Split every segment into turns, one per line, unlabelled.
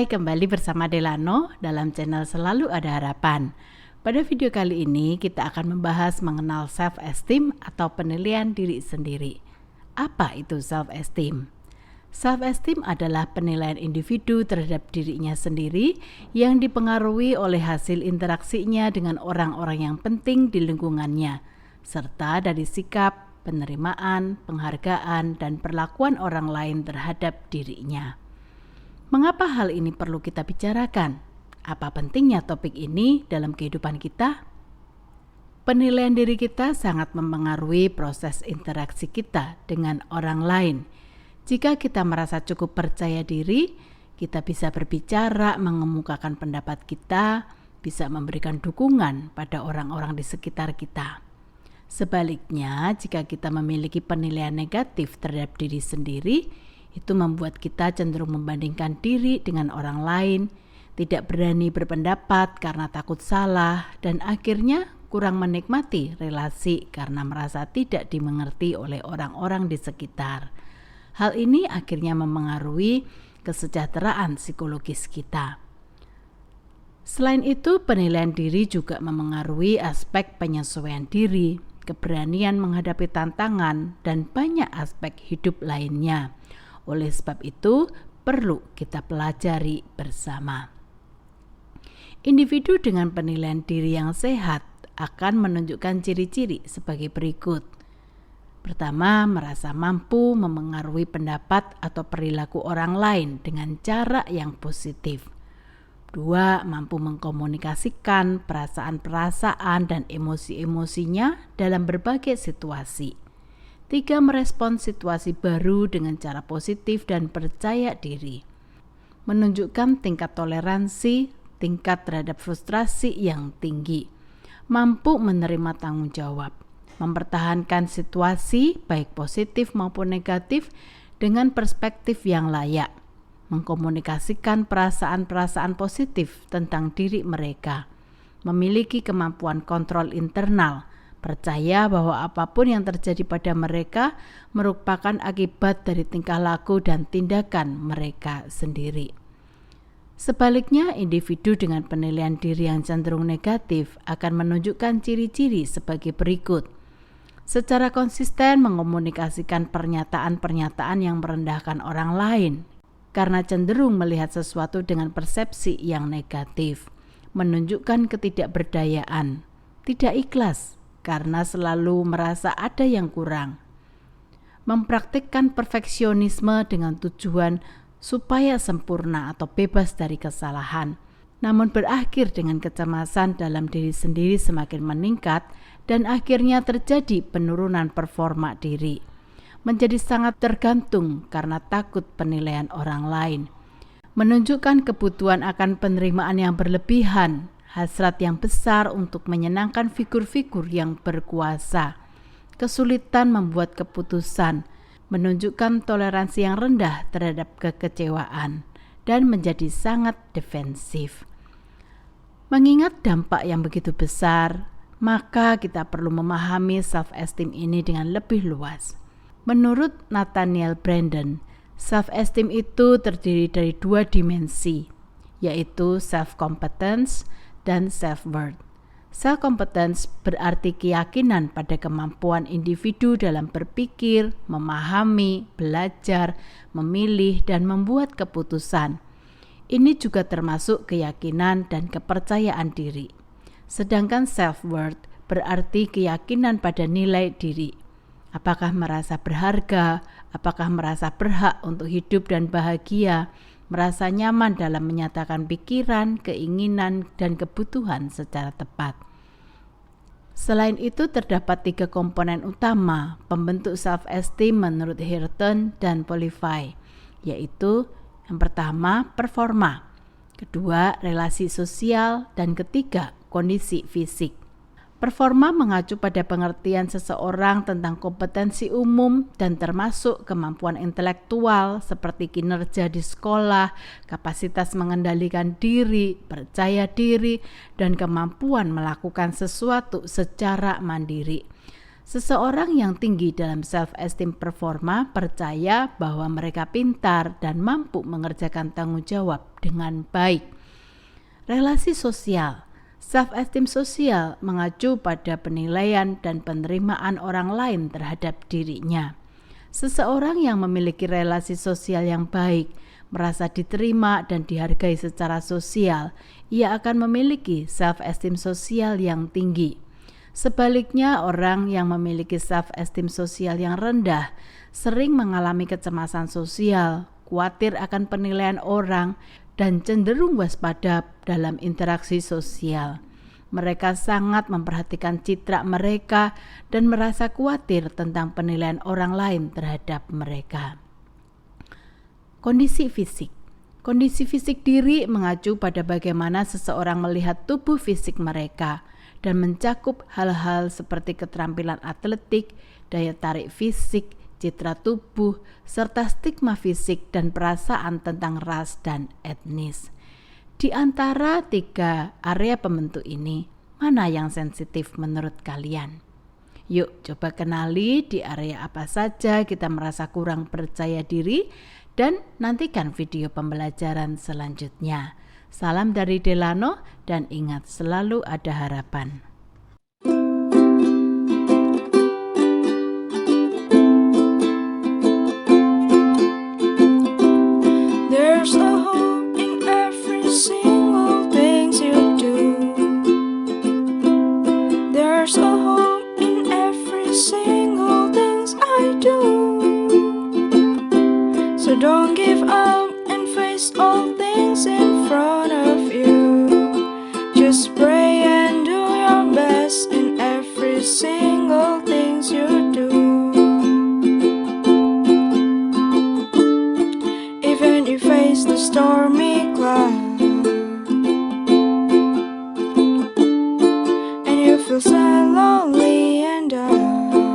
Hai, kembali bersama Delano dalam channel Selalu Ada Harapan. Pada video kali ini kita akan membahas mengenal self-esteem atau penilaian diri sendiri. Apa itu self-esteem? Self-esteem adalah penilaian individu terhadap dirinya sendiri yang dipengaruhi oleh hasil interaksinya dengan orang-orang yang penting di lingkungannya, serta dari sikap, penerimaan, penghargaan, dan perlakuan orang lain terhadap dirinya. Mengapa hal ini perlu kita bicarakan? Apa pentingnya topik ini dalam kehidupan kita? Penilaian diri kita sangat mempengaruhi proses interaksi kita dengan orang lain. Jika kita merasa cukup percaya diri, kita bisa berbicara, mengemukakan pendapat kita, bisa memberikan dukungan pada orang-orang di sekitar kita. Sebaliknya, jika kita memiliki penilaian negatif terhadap diri sendiri, itu membuat kita cenderung membandingkan diri dengan orang lain, tidak berani berpendapat karena takut salah, dan akhirnya kurang menikmati relasi karena merasa tidak dimengerti oleh orang-orang di sekitar. Hal ini akhirnya mempengaruhi kesejahteraan psikologis kita. Selain itu, penilaian diri juga memengaruhi aspek penyesuaian diri, keberanian menghadapi tantangan, dan banyak aspek hidup lainnya. Oleh sebab itu, perlu kita pelajari bersama. Individu dengan penilaian diri yang sehat akan menunjukkan ciri-ciri sebagai berikut. Pertama, merasa mampu memengaruhi pendapat atau perilaku orang lain dengan cara yang positif. Dua, mampu mengkomunikasikan perasaan-perasaan dan emosi-emosinya dalam berbagai situasi. 3. Merespon situasi baru dengan cara positif dan percaya diri. Menunjukkan tingkat toleransi, tingkat terhadap frustrasi yang tinggi. Mampu menerima tanggung jawab. Mempertahankan situasi baik positif maupun negatif dengan perspektif yang layak. Mengkomunikasikan perasaan-perasaan positif tentang diri mereka. Memiliki kemampuan kontrol internal. Percaya bahwa apapun yang terjadi pada mereka merupakan akibat dari tingkah laku dan tindakan mereka sendiri. Sebaliknya, individu dengan penilaian diri yang cenderung negatif akan menunjukkan ciri-ciri sebagai berikut. Secara konsisten mengomunikasikan pernyataan-pernyataan yang merendahkan orang lain karena cenderung melihat sesuatu dengan persepsi yang negatif. Menunjukkan ketidakberdayaan, tidak ikhlas karena selalu merasa ada yang kurang. Mempraktikkan perfeksionisme dengan tujuan supaya sempurna atau bebas dari kesalahan, namun berakhir dengan kecemasan dalam diri sendiri semakin meningkat dan akhirnya terjadi penurunan performa diri. Menjadi sangat tergantung karena takut penilaian orang lain. Menunjukkan kebutuhan akan penerimaan yang berlebihan, hasrat yang besar untuk menyenangkan figur-figur yang berkuasa, kesulitan membuat keputusan, menunjukkan toleransi yang rendah terhadap kekecewaan, dan menjadi sangat defensif. Mengingat dampak yang begitu besar, maka kita perlu memahami self-esteem ini dengan lebih luas. Menurut Nathaniel Branden, self-esteem itu terdiri dari dua dimensi, yaitu self-competence dan self-worth. Self-competence berarti keyakinan pada kemampuan individu dalam berpikir, memahami, belajar, memilih, dan membuat keputusan. Ini juga termasuk keyakinan dan kepercayaan diri. Sedangkan self-worth berarti keyakinan pada nilai diri. Apakah merasa berharga, apakah merasa berhak untuk hidup dan bahagia, merasa nyaman dalam menyatakan pikiran, keinginan, dan kebutuhan secara tepat. Selain itu, terdapat 3 komponen utama pembentuk self-esteem menurut Hirton dan Polify, yaitu yang pertama, performa, kedua, relasi sosial, dan ketiga, kondisi fisik. Performa mengacu pada pengertian seseorang tentang kompetensi umum dan termasuk kemampuan intelektual seperti kinerja di sekolah, kapasitas mengendalikan diri, percaya diri, dan kemampuan melakukan sesuatu secara mandiri. Seseorang yang tinggi dalam self-esteem performa percaya bahwa mereka pintar dan mampu mengerjakan tanggung jawab dengan baik. Relasi sosial. Self-esteem sosial mengacu pada penilaian dan penerimaan orang lain terhadap dirinya. Seseorang yang memiliki relasi sosial yang baik, merasa diterima dan dihargai secara sosial, ia akan memiliki self-esteem sosial yang tinggi. Sebaliknya, orang yang memiliki self-esteem sosial yang rendah sering mengalami kecemasan sosial, khawatir akan penilaian orang, dan cenderung waspada dalam interaksi sosial. Mereka sangat memperhatikan citra mereka dan merasa khawatir tentang penilaian orang lain terhadap mereka. Kondisi fisik. Kondisi fisik diri mengacu pada bagaimana seseorang melihat tubuh fisik mereka dan mencakup hal-hal seperti keterampilan atletik, daya tarik fisik, citra tubuh, serta stigma fisik dan perasaan tentang ras dan etnis. Di antara 3 area pembentuk ini, mana yang sensitif menurut kalian? Yuk coba kenali di area apa saja kita merasa kurang percaya diri dan nantikan video pembelajaran selanjutnya. Salam dari Delano dan ingat selalu ada harapan.
There's a hope in every single thing you do. There's a hope in every single thing I do. So don't give up and face all things in front of you. Just pray and do your best in every single thing you do. Even if you face the stormy cloud and you feel sad, lonely and down,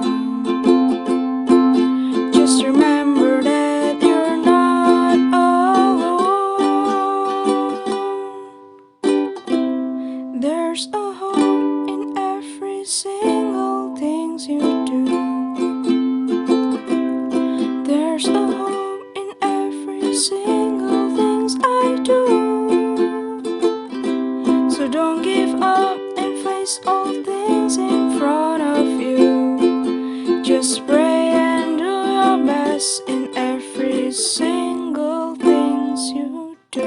just remember that you're not alone. There's a hope in every single thing you do. There's a hope in every single things I do. So don't give up and face all things in front of you. Just pray and do your best in every single things you do.